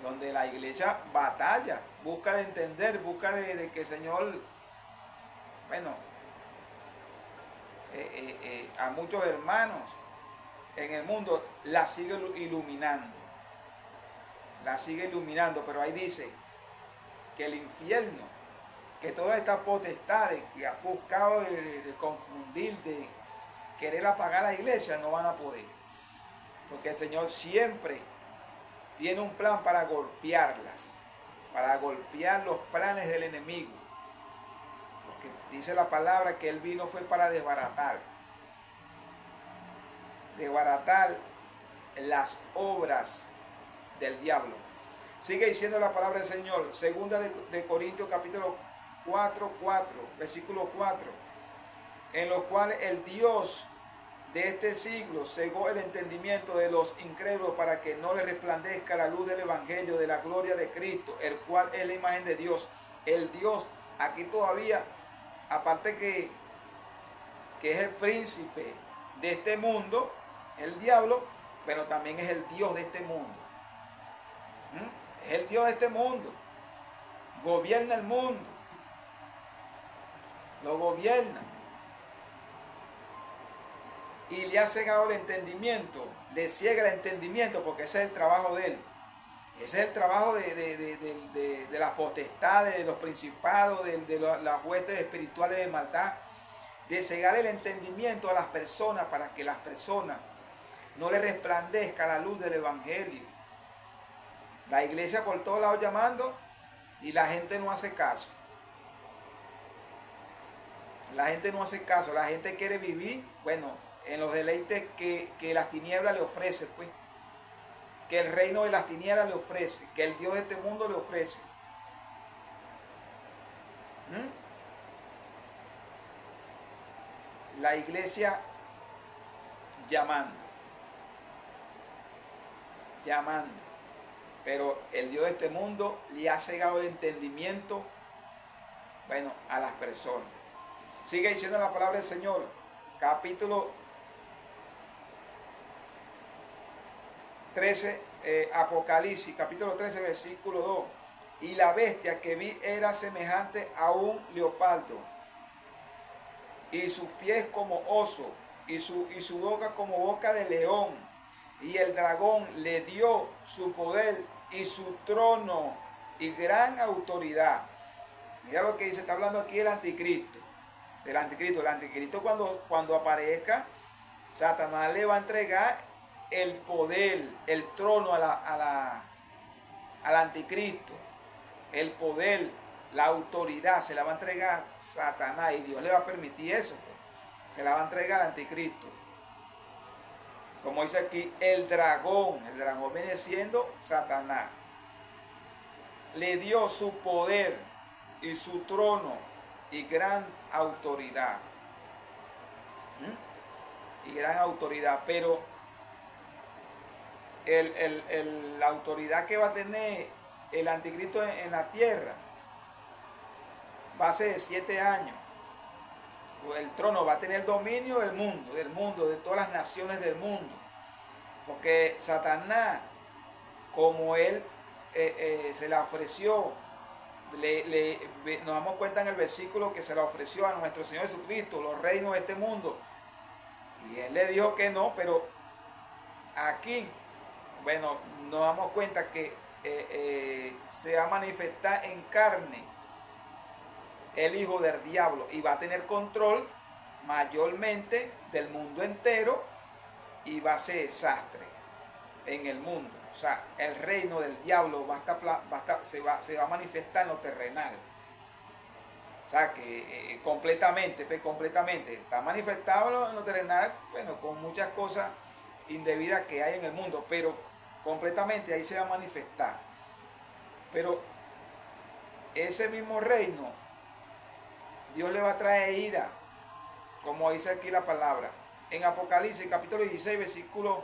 donde la iglesia batalla, busca de entender, busca de que el Señor, bueno, a muchos hermanos en el mundo la sigue iluminando, pero ahí dice que el infierno, que todas estas potestades que ha buscado de confundir, de querer apagar la iglesia, no van a poder, porque el Señor siempre tiene un plan para golpearlas, para golpear los planes del enemigo. Porque dice la palabra que Él vino fue para desbaratar las obras del diablo. Sigue diciendo la palabra del Señor, segunda de Corintios capítulo 4, versículo 4, en los cuales el Dios de este siglo cegó el entendimiento de los incrédulos para que no les resplandezca la luz del evangelio de la gloria de Cristo, el cual es la imagen de Dios. El Dios, aquí todavía, aparte que es el príncipe de este mundo, el diablo, pero también es el Dios de este mundo. Es el Dios de este mundo. Gobierna el mundo. Lo gobierna. Y le ha cegado el entendimiento, le ciega el entendimiento, porque ese es el trabajo de él. Ese es el trabajo de las potestades, de los principados, de las huestes espirituales de maldad, de cegar el entendimiento a las personas para que las personas no les resplandezca la luz del evangelio. La iglesia por todos lados llamando y la gente no hace caso. La gente no hace caso, la gente quiere vivir, bueno, en los deleites que las tinieblas le ofrece, pues, que el reino de las tinieblas le ofrece, que el Dios de este mundo le ofrece. La iglesia llamando, pero el Dios de este mundo le ha cegado el entendimiento, bueno, a las personas. Sigue diciendo la palabra del Señor, capítulo 13, Apocalipsis, capítulo 13, versículo 2. Y la bestia que vi era semejante a un leopardo, y sus pies como oso, y su boca como boca de león. Y el dragón le dio su poder y su trono y gran autoridad. Mira lo que dice, está hablando aquí el anticristo. Del anticristo. El anticristo cuando aparezca, Satanás le va a entregar el poder, el trono al anticristo. El poder, la autoridad se la va a entregar Satanás, y Dios le va a permitir eso, pues. Se la va a entregar al anticristo. Como dice aquí, el dragón viene siendo Satanás. Le dio su poder y su trono y gran autoridad. Y gran autoridad, pero la autoridad que va a tener el anticristo en la tierra va a ser de 7 años. El trono va a tener dominio del mundo, de todas las naciones del mundo. Porque Satanás, como él se la ofreció, nos damos cuenta en el versículo que se la ofreció a nuestro Señor Jesucristo, los reinos de este mundo. Y él le dijo que no, pero aquí, bueno, nos damos cuenta que se va a manifestar en carne el hijo del diablo y va a tener control mayormente del mundo entero y va a ser desastre en el mundo. O sea, el reino del diablo se va a manifestar en lo terrenal. O sea, que completamente está manifestado en lo terrenal, bueno, con muchas cosas indebidas que hay en el mundo, pero completamente ahí se va a manifestar. Pero ese mismo reino, Dios le va a traer ira, como dice aquí la palabra. En Apocalipsis capítulo 16, versículos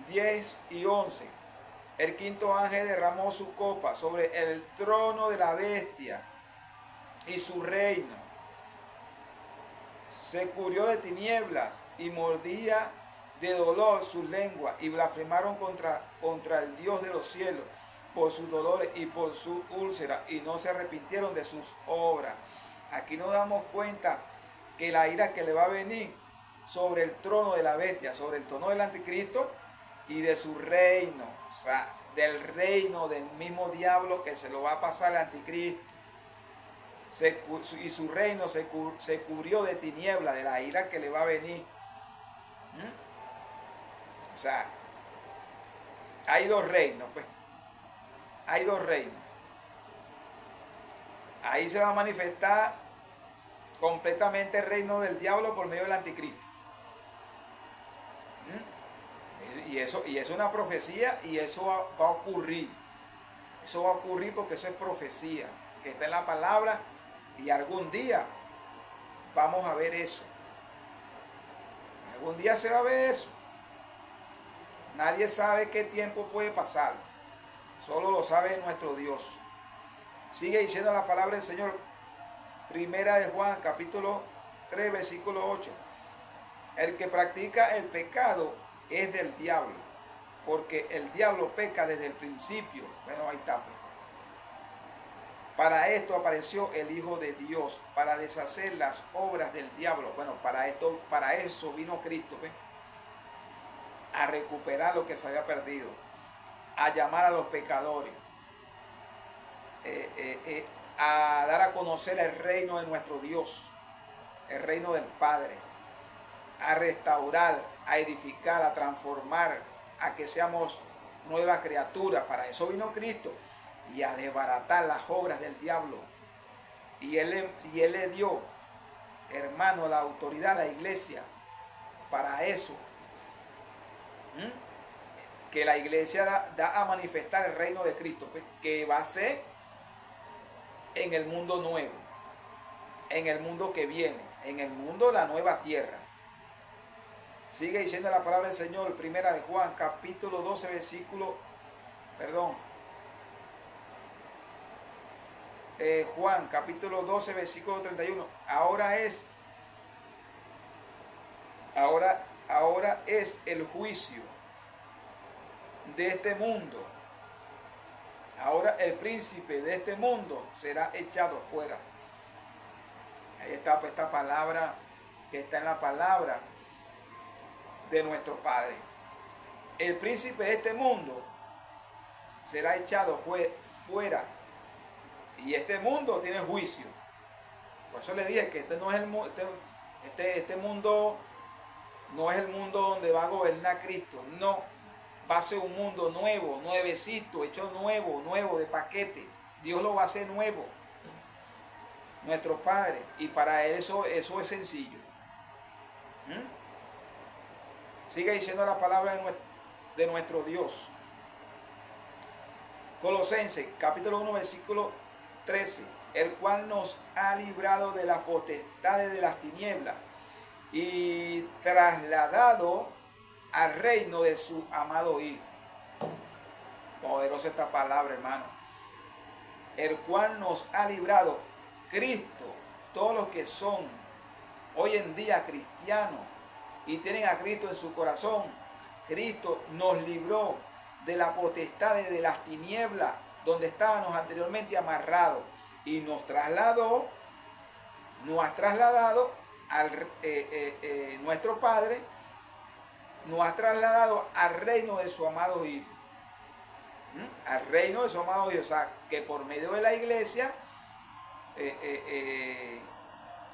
10 y 11. El quinto ángel derramó su copa sobre el trono de la bestia y su reino. Se cubrió de tinieblas y mordía de dolor su lengua y blasfemaron contra el Dios de los cielos por sus dolores y por su úlcera y no se arrepintieron de sus obras. Aquí nos damos cuenta que la ira que le va a venir sobre el trono de la bestia, sobre el trono del anticristo y de su reino, o sea, del reino del mismo diablo que se lo va a pasar al anticristo. Y su reino se cubrió de tiniebla, de la ira que le va a venir. O sea, hay dos reinos, pues. Hay dos reinos. Ahí se va a manifestar completamente el reino del diablo por medio del anticristo. Y eso es una profecía y eso va a ocurrir. Eso va a ocurrir porque eso es profecía, que está en la palabra y algún día vamos a ver eso. Algún día se va a ver eso. Nadie sabe qué tiempo puede pasar. Solo lo sabe nuestro Dios. Sigue diciendo la palabra del Señor. Primera de Juan, capítulo 3, versículo 8. El que practica el pecado es del diablo, porque el diablo peca desde el principio. Bueno, ahí está. Para esto apareció el Hijo de Dios, para deshacer las obras del diablo. Bueno, para eso vino Cristo, ¿ves? A recuperar lo que se había perdido, a llamar a los pecadores, a dar a conocer el reino de nuestro Dios, el reino del Padre, a restaurar, a edificar, a transformar, a que seamos nueva criatura. Para eso vino Cristo, y a desbaratar las obras del diablo. Y él le dio, hermano, la autoridad a la iglesia para eso. Que la iglesia da a manifestar el reino de Cristo, pues, que va a ser en el mundo nuevo, en el mundo que viene, en el mundo la nueva tierra. Sigue diciendo la palabra del Señor, primera de Juan, capítulo 12, versículo, Juan, capítulo 12, versículo 31. Ahora es el juicio de este mundo. Ahora el príncipe de este mundo será echado fuera. Ahí está pues esta palabra que está en la palabra de nuestro Padre. El príncipe de este mundo será echado fuera. Y este mundo tiene juicio. Por eso le dije que este mundo no es el mundo donde va a gobernar Cristo. No. Va a ser un mundo nuevo, nuevecito, hecho nuevo de paquete. Dios lo va a hacer nuevo. Nuestro Padre. Y para él eso es sencillo. Sigue diciendo la palabra de nuestro Dios. Colosenses, capítulo 1, versículo 13. El cual nos ha librado de las potestades de las tinieblas y trasladado al reino de su amado Hijo. Poderosa esta palabra, hermano. El cual nos ha librado, Cristo, todos los que son hoy en día cristianos y tienen a Cristo en su corazón. Cristo nos libró de la potestad de las tinieblas donde estábamos anteriormente amarrados y nos ha trasladado al nuestro Padre, nos ha trasladado al reino de su amado Hijo. Al reino de su amado Dios. O sea, que por medio de la iglesia,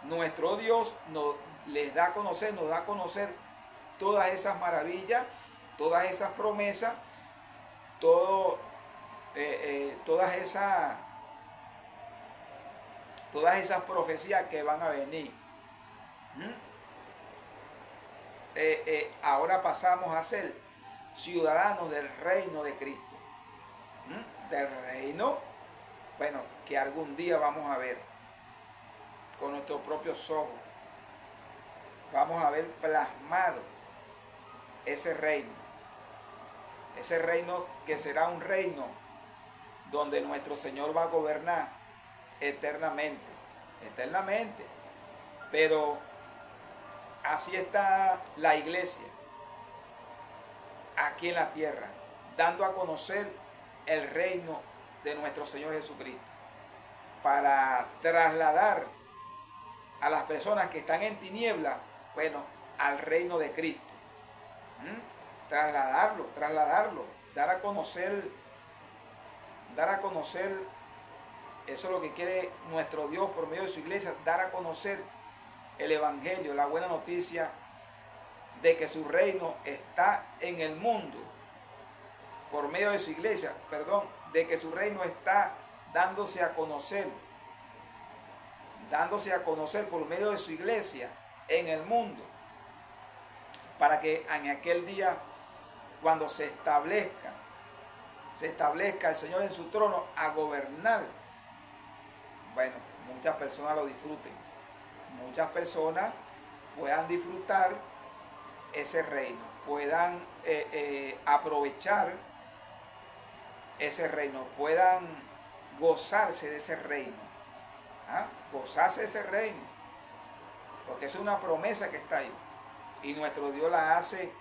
nuestro Dios les da a conocer, nos da a conocer todas esas maravillas, todas esas promesas, todo, todas esas profecías que van a venir. Ahora pasamos a ser ciudadanos del reino de Cristo. Del reino, bueno, que algún día vamos a ver con nuestros propios ojos. Vamos a ver plasmado ese reino. Ese reino que será un reino donde nuestro Señor va a gobernar eternamente. Eternamente. Pero así está la iglesia aquí en la tierra, dando a conocer el reino de nuestro Señor Jesucristo, para trasladar a las personas que están en tinieblas, bueno, al reino de Cristo. Trasladarlo, dar a conocer, eso es lo que quiere nuestro Dios por medio de su iglesia, dar a conocer el evangelio, la buena noticia de que su reino está en el mundo, por medio de su iglesia, de que su reino está dándose a conocer por medio de su iglesia en el mundo, para que en aquel día, cuando se establezca el Señor en su trono a gobernar, bueno, muchas personas lo disfruten, muchas personas puedan disfrutar ese reino, puedan aprovechar ese reino, puedan gozarse de ese reino, gozarse de ese reino, porque es una promesa que está ahí, y nuestro Dios la hace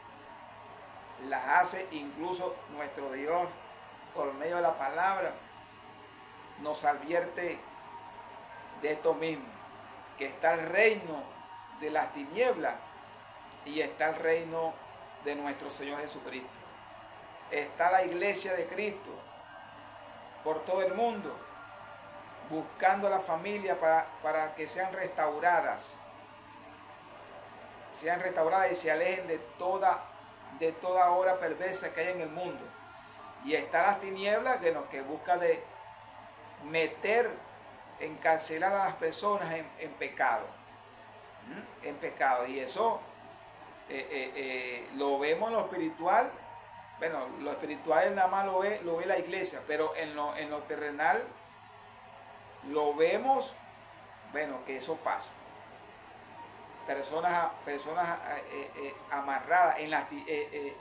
incluso nuestro Dios por medio de la palabra nos advierte de esto mismo, que está el reino de las tinieblas y está el reino de nuestro Señor Jesucristo. Está la iglesia de Cristo por todo el mundo, buscando a la familia para que sean restauradas y se alejen de toda obra perversa que hay en el mundo. Y está las tinieblas que busca de meter, encarcelar a las personas en pecado. En pecado. Y eso lo vemos en lo espiritual. Bueno, lo espiritual nada más lo ve la iglesia, pero en lo terrenal lo vemos, bueno, que eso pasa. Personas amarradas,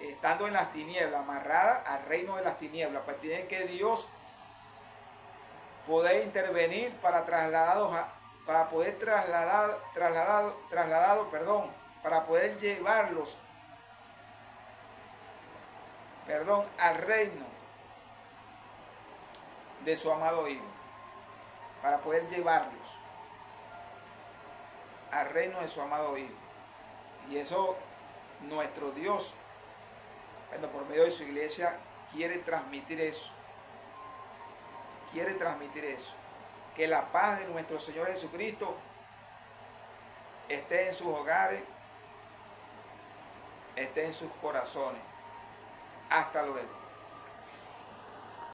estando en las tinieblas, amarradas al reino de las tinieblas, pues tiene que Dios poder intervenir para poder llevarlos, al reino de su amado Hijo, para poder llevarlos al reino de su amado Hijo. Y eso nuestro Dios, bueno, por medio de su iglesia, quiere transmitir eso. Que la paz de nuestro Señor Jesucristo esté en sus hogares, esté en sus corazones. Hasta luego.